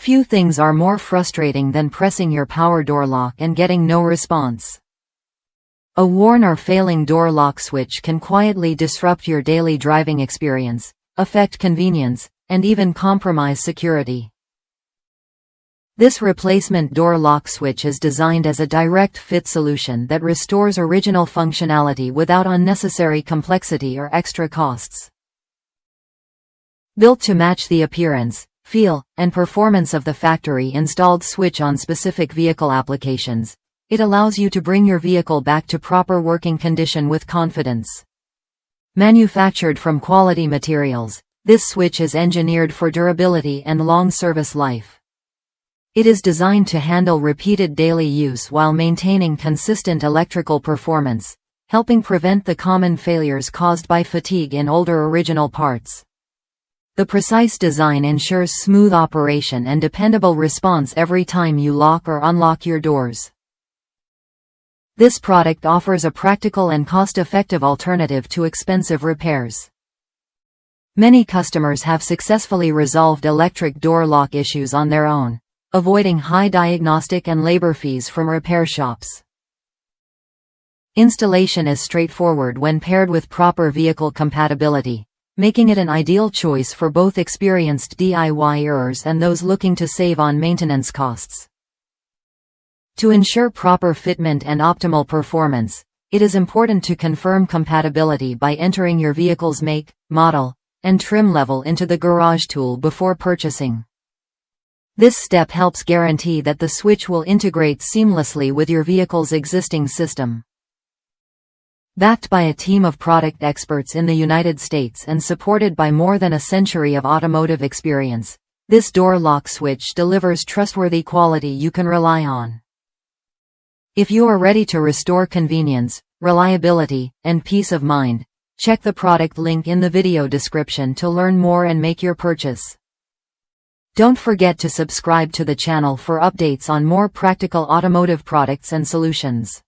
Few things are more frustrating than pressing your power door lock and getting no response. A worn or failing door lock switch can quietly disrupt your daily driving experience, affect convenience, and even compromise security. This replacement door lock switch is designed as a direct fit solution that restores original functionality without unnecessary complexity or extra costs. Built to match the appearance, feel, and performance of the factory-installed switch on specific vehicle applications, it allows you to bring your vehicle back to proper working condition with confidence. Manufactured from quality materials, this switch is engineered for durability and long service life. It is designed to handle repeated daily use while maintaining consistent electrical performance, helping prevent the common failures caused by fatigue in older original parts. The precise design ensures smooth operation and dependable response every time you lock or unlock your doors. This product offers a practical and cost-effective alternative to expensive repairs. Many customers have successfully resolved electric door lock issues on their own, avoiding high diagnostic and labor fees from repair shops. Installation is straightforward when paired with proper vehicle compatibility, making it an ideal choice for both experienced DIYers and those looking to save on maintenance costs. To ensure proper fitment and optimal performance, it is important to confirm compatibility by entering your vehicle's make, model, and trim level into the garage tool before purchasing. This step helps guarantee that the switch will integrate seamlessly with your vehicle's existing system. Backed by a team of product experts in the United States and supported by more than a century of automotive experience, this door lock switch delivers trustworthy quality you can rely on. If you are ready to restore convenience, reliability, and peace of mind, check the product link in the video description to learn more and make your purchase. Don't forget to subscribe to the channel for updates on more practical automotive products and solutions.